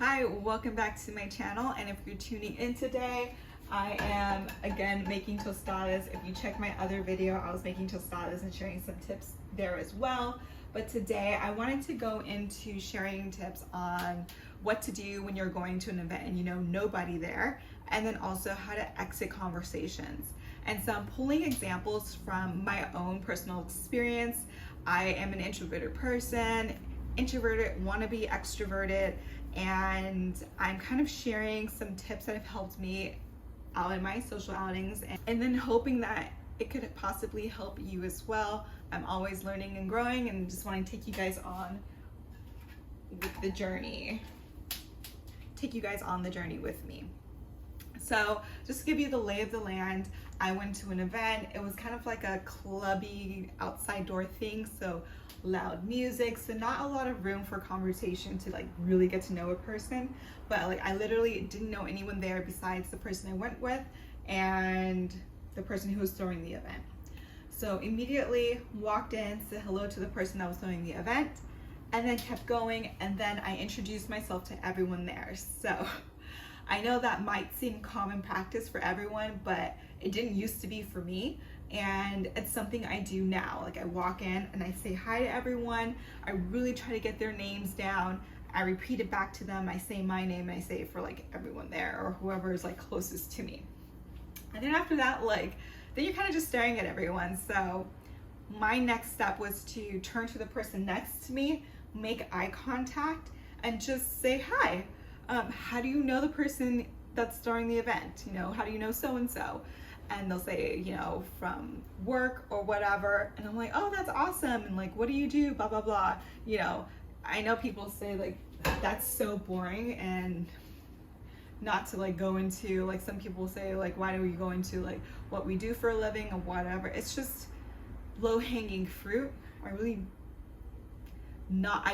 Hi, welcome back to my channel, and if you're tuning in today, I am again making tostadas. If you check my other video, I was making tostadas and sharing some tips there as well. But today I wanted to go into sharing tips on what to do when you're going to an event and you know nobody there, and then also how to exit conversations. And so I'm pulling examples from my own personal experience. I am an introverted person, introverted, want to be extroverted, and I'm kind of sharing some tips that have helped me out in my social outings, and then hoping that it could possibly help you as well. I'm always learning and growing, and just want to take you guys on with the journey. Take you guys on the journey with me. So just to give you the lay of the land, I went to an event. It was kind of like a clubby outside door thing, so loud music, so not a lot of room for conversation to like really get to know a person. But like I literally didn't know anyone there besides the person I went with and the person who was throwing the event. So immediately walked in, said hello to the person that was throwing the event, and then kept going, and then I introduced myself to everyone there. So I know that might seem common practice for everyone, but it didn't used to be for me, and it's something I do now. Like I walk in and I say hi to everyone. I really try to get their names down. I repeat it back to them. I say my name and I say it for like everyone there or whoever is like closest to me. And then after that, then you're kind of just staring at everyone. So my next step was to turn to the person next to me, make eye contact, and just say hi. How do you know the person that's throwing the event? You know, how do you know so-and-so? And they'll say, you know, from work or whatever. And I'm like, oh, that's awesome. And like, what do you do? Blah, blah, blah. You know, I know people say like, that's so boring, and not to like go into, like some people say like, why do we go into like what we do for a living or whatever? It's just low hanging fruit. I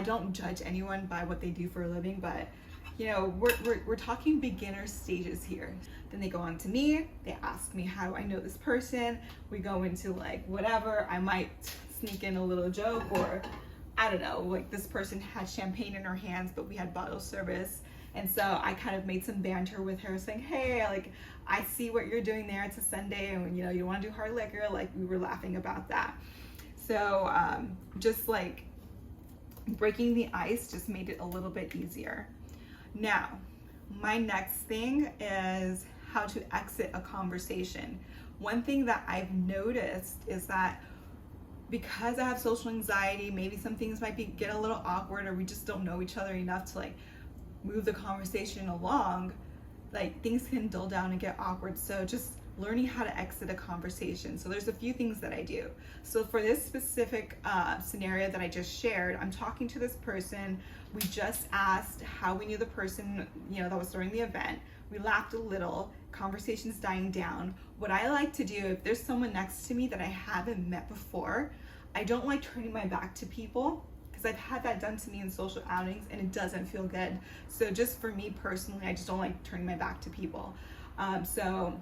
don't judge anyone by what they do for a living, but you know, we're talking beginner stages here. Then they go on to me, they ask me how do I know this person, we go into like whatever, I might sneak in a little joke, or I don't know, like this person had champagne in her hands but we had bottle service, and so I kind of made some banter with her saying, hey, like I see what you're doing there, it's a Sunday and you know you want to do hard liquor, like we were laughing about that. So just like breaking the ice just made it a little bit easier. Now, my next thing is how to exit a conversation. One thing that I've noticed is that because I have social anxiety, maybe some things might get a little awkward, or we just don't know each other enough to like move the conversation along, like things can dull down and get awkward. So just learning how to exit a conversation. So there's a few things that I do. So for this specific scenario that I just shared, I'm talking to this person. We just asked how we knew the person, you know, that was throwing the event. We laughed a little, conversation's dying down. What I like to do, if there's someone next to me that I haven't met before, I don't like turning my back to people, because I've had that done to me in social outings and it doesn't feel good. So just for me personally, I just don't like turning my back to people. So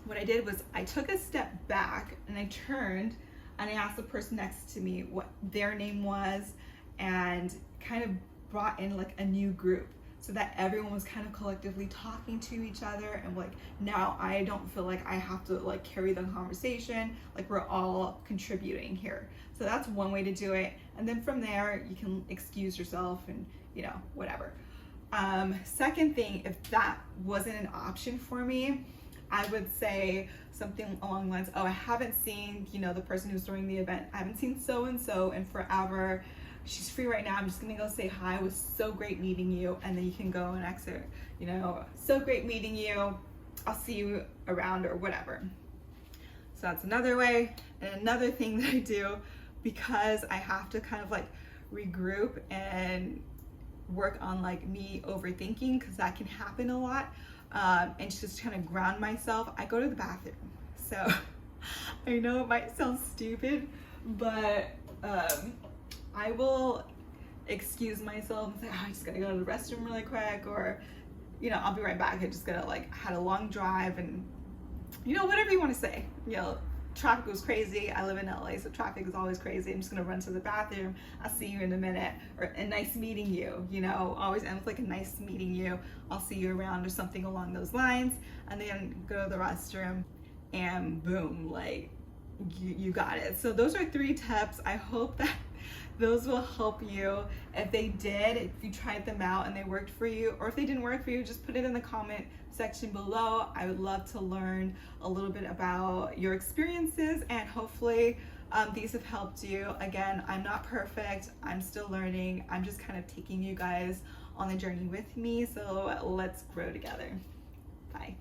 what I did was I took a step back and I turned and I asked the person next to me what their name was, and kind of brought in like a new group so that everyone was kind of collectively talking to each other, and like now I don't feel like I have to like carry the conversation, like we're all contributing here. So that's one way to do it, and then from there you can excuse yourself and you know whatever. Second thing, if that wasn't an option for me, I would say something along the lines, oh, I haven't seen, you know, the person who's throwing the event. I haven't seen so-and-so in forever. She's free right now. I'm just gonna go say hi. It was so great meeting you. And then you can go and exit, you know, so great meeting you. I'll see you around or whatever. So that's another way. And another thing that I do, because I have to kind of like regroup and work on like me overthinking, because that can happen a lot. And just kind of ground myself, I go to the bathroom. So I know it might sound stupid, but I will excuse myself and say, oh, I just gotta go to the restroom really quick, or you know, I'll be right back. I just gotta like had a long drive, and you know, whatever you want to say, you know, traffic was crazy. I live in LA, so traffic is always crazy. I'm just gonna run to the bathroom. I'll see you in a minute. Or a nice meeting you, you know, always ends with like a nice meeting you. I'll see you around or something along those lines. And then go to the restroom and boom, like you got it. So those are 3 tips. I hope that those will help you. If they did, if you tried them out and they worked for you, or if they didn't work for you, just put it in the comment section below. I would love to learn a little bit about your experiences, and hopefully these have helped you. Again, I'm not perfect. I'm still learning. I'm just kind of taking you guys on the journey with me. So let's grow together. Bye.